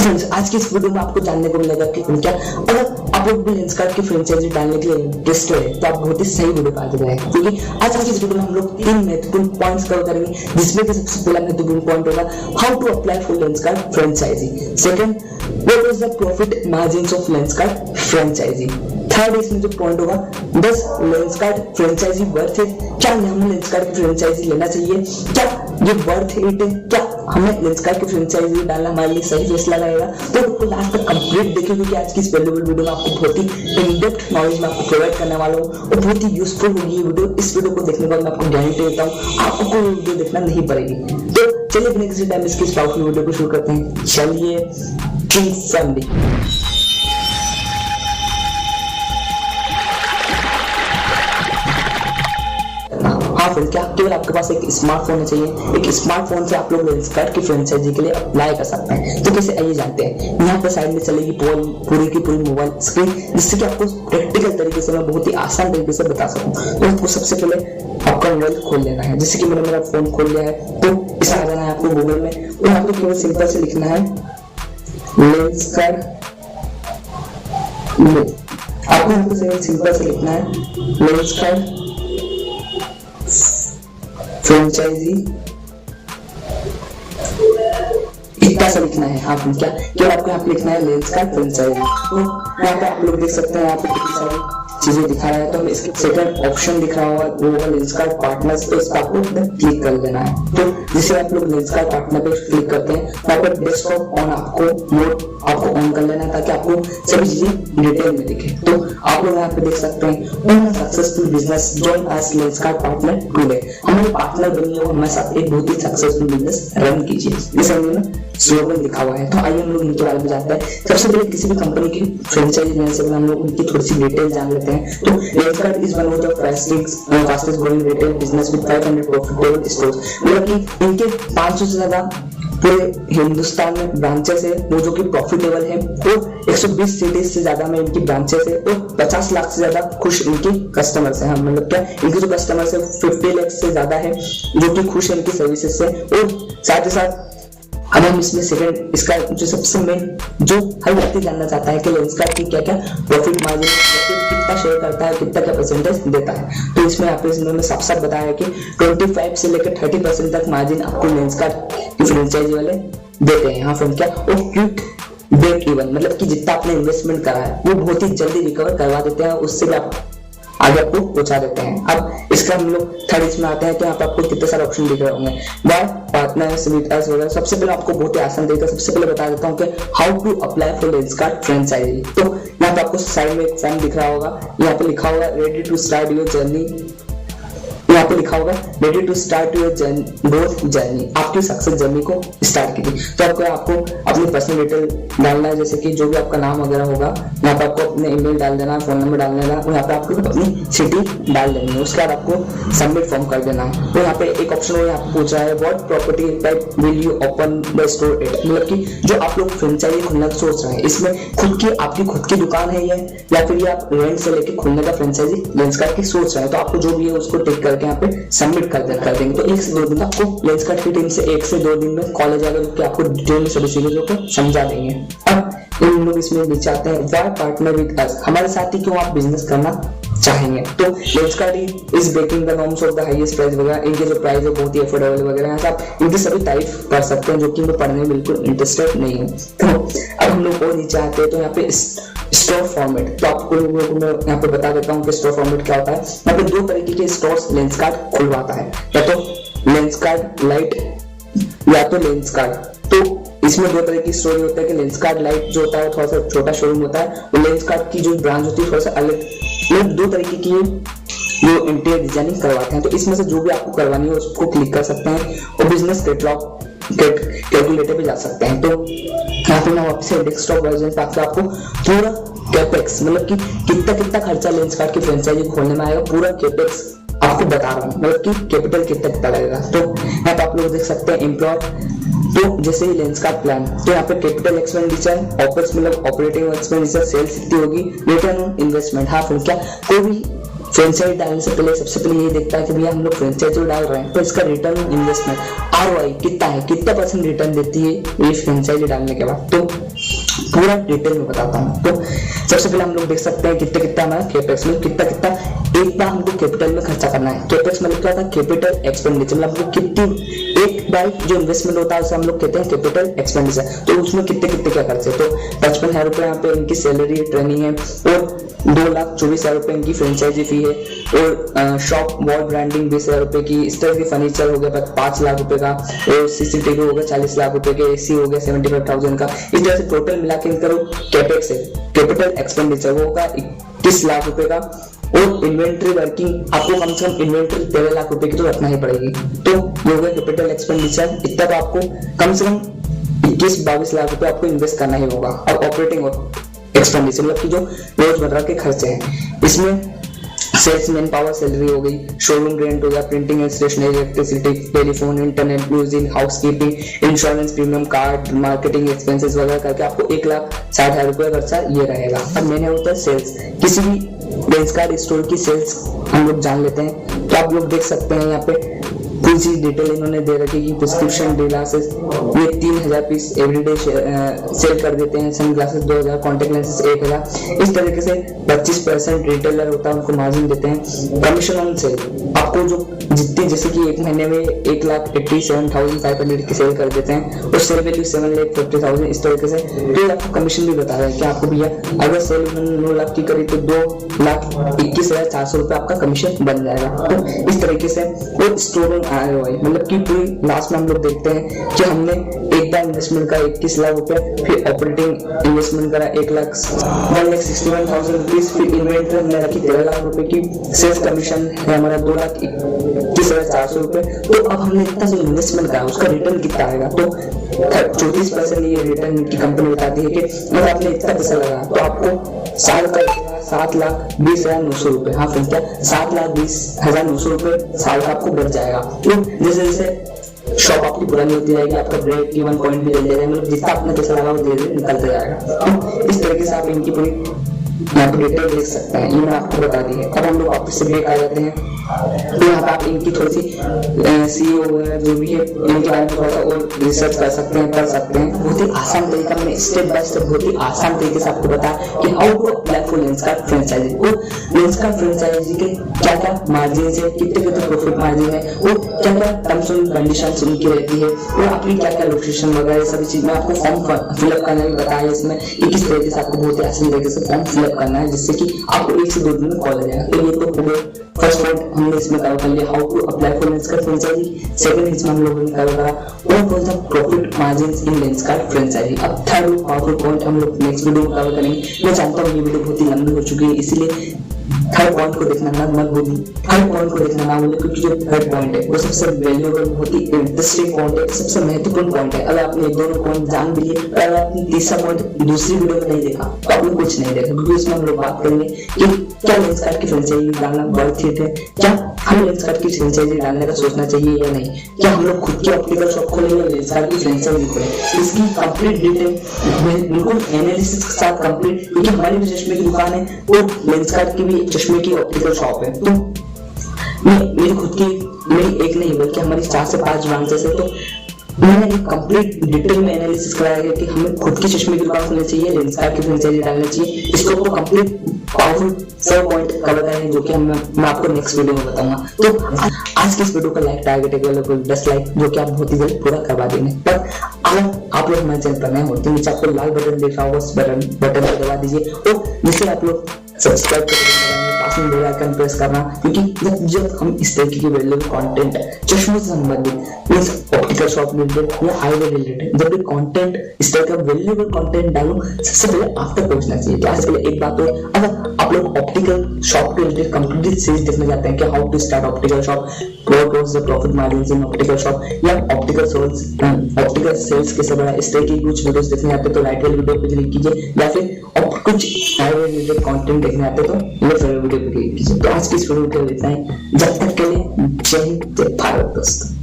Friends आज की इस वीडियो में आपको जानने को मिलेगा कि क्या अगर आप लोग भी लेंसकार्ट की फ्रेंचाइजी डालने के लिए इंटरेस्टेड है तो आप बहुत ही सही वीडियो पा चुके हैं, क्योंकि आज की इस वीडियो में हम लोग 3 महत्वपूर्ण पॉइंट्स कवर करेंगे, जिसमें कि सबसे पहला महत्वपूर्ण पॉइंट होगा how to apply for Lenskart franchise. Second, what is the profit margins of Lenskart franchise. Third, इसमें जो पॉइंट होगा बस लेंसकार्ट फ्रेंचाइजी वर्थ है, क्या हमें लेंसकार्ट की फ्रेंचाइजी लेना चाहिए, क्या ये वर्थ इट है, क्या हमें लेंसकार्ट की फ्रेंचाइजी डालना हमारे लिए सही फैसला रहेगा। तो आपको लास्ट तक कंप्लीट देखिए, क्योंकि आज की इस वैल्यूएबल वीडियो में आपको बहुत ही इन डेप्थ नॉलेज में आपको प्रोवाइड करने वाला हूँ और बहुत ही यूजफुल होगी ये वीडियो। इस वीडियो को देखने के बाद मैं आपको गारंटी देता हूँ आपको कोई वीडियो देखना नहीं पड़ेगी। तो चलिए बिना किसी टाइम इसकी इस पावरफुल वीडियो को शुरू करते हैं। चलिए फ्रेंड, क्या केवल आपके पास एक स्मार्टफोन होना चाहिए। एक स्मार्टफोन से आप लोग लेंसकार्ट की फ्रेंचाइजी के लिए अप्लाई कर सकते हैं। तो कैसे आइए जानते हैं। यहाँ पर साइड में चलेगी पूरी की पूरी मोबाइल स्क्रीन, जिससे कि आपको प्रैक्टिकल तरीके से मैं बहुत ही आसान तरीके से बता सकूं। तो आपको सबसे पहले आपका मोबाइल खोल लेना है, जैसे कि मैंने मेरा फोन खोल लिया है। तो इसे आ जाना है आपको गूगल में और यहाँ पे केवल सिंपल से लिखना है लेंसकार्ट। आपको यहाँ पे सिंपल से लिखना है लेंसकार्ट फ्रेंचाइजी, इतना सा लिखना है। आप क्या केवल आपको यहाँ पे लिखना है लेंसकार्ट फ्रेंचाइजी। तो यहाँ पे आप लोग देख सकते हैं यहाँ पे कितनी सारी चीजें दिखा रहा है। तो हमें इसके सेकंड ऑप्शन दिख रहा होगा वो होगा लेंसकार्ट पार्टनर्स, तो इस पर आपको क्लिक कर लेना है। तो जिसे आप लोग लेंसकार्ट पार्टनर पे क्लिक करते हैं यहाँ पर डेस्कटॉप ऑन आपको मोड आपको ऑन कर लेना है, ताकि आपको सभी चीजें डिटेल में दिखे। तो आप लोग यहाँ पे देख सकते हैं successful business join as Lenskart partner today. हमारे पार्टनर बनिए हमारे साथ एक बहुत ही सक्सेसफुल बिजनेस रन कीजिए, जैसे हमने स्लोगन लिखा हुआ है। तो आइए हम लोग इनके बारे में जानते हैं। सबसे पहले किसी भी कंपनी की फ्रेंचाइजी लेने से हम लोग उनकी थोड़ी सी डिटेल जान लेते हैं। तो Lenskart is one of the fastest growing retail business with 500 profitable stores. मतलब कि इनके 500 से ज्यादा पूरे हिंदुस्तान में ब्रांचेस है वो जो कि प्रॉफिटेबल है, और 120 सिटीज से ज्यादा में इनकी ब्रांचेस है, और 50 लाख से ज्यादा खुश इनकी कस्टमर्स है। मतलब क्या इनके जो कस्टमर्स है 50 लाख से ज्यादा है जो कि खुश है इनकी सर्विसेज से। और साथ ही साथ अब हम इसमें सेकंड इसका जो सबसे मेन जो हर व्यक्ति जानना चाहता है कि लेंसकार्ट की क्या क्या प्रॉफिट मार्जिन कितना शेयर करता है, कितना क्या परसेंटेज देता है। तो इसमें आप इसमें साफ साफ बताया है कि 25 से लेकर 30% तक मार्जिन आपको लेंसकार्ट की फ्रेंचाइजी वाले देते हैं। यहाँ फ्रेंड क्या और क्विक ब्रेक इवन, मतलब कि जितना आपने इन्वेस्टमेंट करा है वो बहुत ही जल्दी रिकवर करवा देते हैं, उससे भी आप आगे आपको पहुंचा देते हैं। अब इसका हम लोग थर्ड इसमें आते हैं। तो यहाँ पे आपको कितने सारे ऑप्शन दिख रहे होंगे, बाय पार्टनर्स विद अस वगैरह। सबसे पहले आपको बहुत ही आसान तरीका सबसे पहले बता देता हूँ कि how to apply for Lenskart franchise. तो यहाँ पे आपको साइड में एक फॉर्म दिख रहा होगा, यहाँ पे लिखा होगा ready to start your journey. यहाँ पे लिखा होगा ready to start your growth journey, आपकी सक्सेस जर्नी को स्टार्ट कीजिए। तो आपको अपनी पर्सनल डिटेल डालना है, जैसे कि जो भी आपका नाम वगैरह होगा यहाँ पे आपको अपने ईमेल डाल देना है, फोन नंबर डाल देना है, और यहाँ पे आपको अपनी सिटी डाल देनी है। उसके बाद आपको सबमिट फॉर्म कर देना है। तो यहाँ पे एक ऑप्शन है, यहाँ पे पूछ रहा है what property type will you open the store at, मतलब कि जो आप लोग फ्रेंचाइजी खोलना सोच रहे हैं इसमें खुद की आपकी खुद की दुकान है ये, या फिर ये आप रेंट से लेके खोलने का फ्रेंचाइजी लेंसकार्ट की सोच रहे हैं। तो आपको जो भी है उसको टिक करके यहाँ पे सबमिट कर देंगे। तो 1 से 2 दिन आपको लेंसकार्ट की टीम से 1 से 2 दिन में कॉलेज आकर के आपको डिटेल में सभी चीजों को समझा देंगे। अब इन लोग इसमें नीचे आते हैं व्हाई पार्टनर विद अस, हमारे साथ ही क्यों आप बिजनेस करना चाहेंगे। तो Lenskart is breaking the norms of the highest price वगैरह, इनके जो प्राइस है बहुत ही अफोर्डेबल वगैरह है, आप इनकी सभी तारीफ कर सकते हैं जो कि मैं पढ़ने में बिल्कुल इंटरेस्टेड नहीं हूँ। तो अब हम लोग और नीचे आते हैं। तो यहाँ पे स्टोर फॉर्मेट, तो आपको लोगों को मैं यहाँ पे बता देता हूँ कि स्टोर फॉर्मेट क्या होता है। यहाँ पे 2 तरीके के स्टोर्स लेंसकार्ट खुलवाता है, या तो लेंसकार्ट लाइट या तो लेंसकार्ट। तो इसमें 2 तरह की स्टोरी होता है कि लेंसकार्ट लाइट जो होता है थोड़ा सा छोटा शोरूम होता है, और लेंसकार्ट की जो ब्रांच होती है थोड़ा सा अलग, मतलब 2 तरीके की जो इंटीरियर डिजाइनिंग करवाते हैं। तो इसमें से जो भी आपको करवानी है उसको क्लिक कर सकते हैं और बिजनेस कैलकुलेटर पे जा सकते हैं। तो यहाँ पे मैं वापस से डेस्कटॉप वर्जन पे आपको पूरा कैपेक्स, मतलब कि कितना खर्चा लेंसकार्ट की फ्रेंचाइजी खोलने में आएगा, पूरा कैपेक्स आपको बता रहा हूँ, मतलब कि कैपिटल कितना लगेगा। तो यहाँ पे आप लोग देख सकते हैं एम्प्लॉय, तो जैसे ही लेंसकार्ट प्लान, तो यहाँ पे कैपिटल एक्सपेंडिचर, ऑपरेट्स मतलब ऑपरेटिंग एक्सपेंडिचर, सेल्स कितनी होगी, रिटर्न ऑन इन्वेस्टमेंट। हाँ फिर क्या कोई भी फ्रेंचाइज डालने से पहले सबसे पहले ये देखता है कि भैया हम लोग फ्रेंचाइज जो डाल रहे हैं तो इसका रिटर्न इन्वेस्टमेंट ROI कितना है, कितना % रिटर्न देती है ये फ्रेंचाइज डालने के बाद, तो पूरा डिटेल में बताता हूँ। तो सबसे पहले हम लोग देख सकते हैं कितना कितना हमारा कैपेक्स में कितना कितना एक बार हमको कैपिटल में खर्चा करना है। कैपेक्स मतलब क्या था, कैपिटल एक्सपेंडिचर, मतलब हमको कितनी एक बार जो इन्वेस्टमेंट होता है उसे हम लोग कहते हैं कैपिटल एक्सपेंडिचर। तो उसमें कितने कितने क्या खर्चे, तो 55,000 रुपए यहाँ पे इनकी सैलरी ट्रेनिंग है और 2,24,000 रुपए इनकी फ्रेंचाइजी फी है और शॉप वॉल ब्रांडिंग 20,000 रुपए की, इस तरह की फर्नीचर हो गया 5 लाख रुपए का और CCTV हो गया 40 लाख रुपए के, AC हो गया 75,000 का। इस तरह से टोटल मिला के इनका कैपेक्स है, कैपिटल एक्सपेंडिचर वो होगा 21 लाख रुपए का। और इन्वेंट्री वर्किंग आपको कम से कम इन्वेंट्री 13 लाख रुपए की तो रखना ही पड़ेगी, तो ये हो गया कैपिटल एक्सपेंडिचर। इतना तो आपको कम से कम 21-22 लाख रुपए आपको इन्वेस्ट करना ही होगा। और ऑपरेटिंग एक्सपेंडिचर मतलब कि जो रोजमर्रा के खर्चे हैं, इसमें सेल्स मैन पावर सैलरी हो गई, शोरूम रेंट हो गया, printing and stationery, electricity, telephone, internet, music, housekeeping, insurance, premium card, marketing expenses वगैरह करके आपको 1,60,000 रुपए खर्चा ये रहेगा। अब मैंने होता है सेल्स, किसी भी लेंसकार्ट स्टोर की सेल्स हम लोग जान लेते हैं। तो आप लोग देख सकते हैं यहाँ पे कुछ चीज डिटेल इन्होंने दे रखी कि प्रिस्क्रिप्शन ग्लासेस ये 3,000 पीस एवरीडे सेल कर देते हैं, सन ग्लासेस 2,000, कॉन्टेक्ट लेंसेस 1,000। इस तरीके से 25% रिटेलर होता है उनको मार्जिन देते हैं। कमीशन ऑन सेल आपको जो जितनी, जैसे कि एक महीने में 1,87,500 की सेल कर देते हैं और सेल वैल्यू 7,40,000 इस तरीके से, तो आपको कमीशन भी बता रहा है कि आपको भैया अगर सेल 9 लाख की करी तो 2,21,400 रुपए आपका कमीशन बन जाएगा। तो इस तरीके से और स्टोर R.o.i मतलब कि पूरी लास्ट में हम लोग देखते हैं कि हमने एक बार इन्वेस्टमेंट का 21 लाख रुपए, फिर ऑपरेटिंग इन्वेस्टमेंट करा 1,61,000 रुपीज, फिर इन्वेंट्री हमने रखी 13 लाख रुपए की, सेल्स कमीशन है हमारा 2,21,400 रुपए। तो अब हमने इतना जो इन्वेस्टमेंट करा उसका रिटर्न कितना आएगा, तो 34% ये रिटर्न की कंपनी बताती है कि अगर आपने इतना पैसा लगा तो आपको साल का 7,20,900 रुपए, हाँ फिर क्या 7,20,900 रुपए साल का आपको बढ़ जाएगा। तो जैसे जैसे शॉप आपकी पुरानी होती जाएगी आपका ब्रेक इवन पॉइंट भी ले जाएगा, मतलब जितना आपने पैसा लगा वो धीरे धीरे निकलता जाएगा। तो इस तरीके से आप इनकी पूरी यहाँ पे डिटेल देख सकते हैं, ये मैंने आपको बता दी है। अब हम लोग वापस से ब्रेक आ जाते हैं, तो यहाँ पे आप इनकी थोड़ी सी CEO वगैरह जो भी है इनके बारे में थोड़ा सा और रिसर्च कर सकते हैं, कर सकते हैं। बहुत ही आसान तरीका मैंने स्टेप बाय स्टेप बहुत ही आसान तरीके से आपको बताया कि how to apply for Lenskart franchise और लेंसकार्ट फ्रेंचाइजी के क्या क्या मार्जिन है, कितने कितने प्रॉफिट मार्जिन है और क्या क्या टर्म्स एंड कंडीशंस उनकी रहती है और अपनी क्या क्या लोकेशन वगैरह सभी चीज में आपको फॉर्म फिलअप करना भी बताया इसमें कि किस तरीके से आपको बहुत ही आसान तरीके से फॉर्म फिलअप करना है जिससे कि आपको 1 से 2 दिन में कॉल आ जाएगा। तो ये तो पूरे फर्स्ट पॉइंट हमने इसमें कवर कर लिया, how to apply for Lenskart franchise. Second इसमें हम लोगों ने कवर करा what was the profit margins in Lenskart franchise. अब थर्ड पावरफुल पॉइंट हम लोग नेक्स्ट वीडियो में कवर करेंगे। मैं जानता हूँ ये वीडियो बहुत ही लंबी हो चुकी है, इसलिए थर्ड पॉइंट को देखना ना मत भूलिए, थर्ड पॉइंट को देखना ना भूलिए, क्योंकि जो थर्ड पॉइंट है वो सबसे वैल्यूएबल, बहुत ही इंटरेस्टिंग पॉइंट है, सबसे महत्वपूर्ण पॉइंट है। अगर आपने दोनों पॉइंट जान लिए, अगर आपने तीसरा पॉइंट दूसरी वीडियो में नहीं देखा तो आपने कुछ नहीं देखा, क्योंकि इसमें हम लोग बात करेंगे कि क्या लेंसकार्ट की फ्रेंचाइजी डालना वर्थ इट है, क्या हमें लेंसकार्ट की फ्रेंचाइजी डालने का सोचना चाहिए या नहीं, क्या हम लोग खुद की ऑप्टिकल शॉप खोलें या लेंसकार्ट की फ्रेंचाइजी खोलें, इसकी कंप्लीट डिटेल बिल्कुल एनालिसिस के साथ कंप्लीट, क्योंकि हमारी भी चश्मे की दुकान है और लेंसकार्ट की भी एक चश्मे की ऑप्टिकल शॉप है। तो मेरी खुद की मेरी एक नहीं बल्कि हमारी 4 से 5 ब्रांचेस है। तो मैंने एक कंप्लीट डिटेल में एनालिसिस कराया है कि हमें खुद की चश्मे की दुकान खोलनी चाहिए, लेंसकार्ट की फ्रेंचाइजी डालनी चाहिए। इसको आपको कंप्लीट पावरफुल 7 पॉइंट कवर करेंगे जो कि मैं आपको नेक्स्ट वीडियो में बताऊंगा। तो आज की इस वीडियो का लाइक टारगेट है 10 लाइक, जो कि आप बहुत ही जल्द पूरा करवा देंगे। पर अगर आप लोग हमारे चैनल पर नए हो तो नीचे आपको लाल बटन दिख रहा होगा, उस बटन को दबा दीजिए और जिससे आप लोग सब्सक्राइब कर पास में बेल आइकन प्रेस करना, क्योंकि जब हम इस तरीके की वैल्यूएबल कंटेंट चश्मों से संबंधित मींस ऑप्टिकल शॉप रिलेटेड या आईवेयर रिलेटेड जब भी कंटेंट इस तरह का वैल्यूएबल कंटेंट डालूं, सबसे पहले आप तक पहुंचना चाहिए। तो आज पहले एक बात हो, अगर आप लोग ऑप्टिकल शॉप के रिलेटेड कंप्लीट सीरीज देखना चाहते हैं कि how to start optical shop, what was the profit margins in optical shop या ऑप्टिकल सेल्स कैसे बढ़ा, इस तरह की कुछ वीडियोस देखने आते तो राइट वाली वीडियो पे क्लिक कीजिए, या फिर कुछ आईवेयर रिलेटेड कंटेंट देखने आते तो लेफ्ट वाली वीडियो पे क्लिक कीजिए। तो आज की इस वीडियो के लिए इतना ही, जब तक के लिए जय हिंद जय भारत दोस्तों।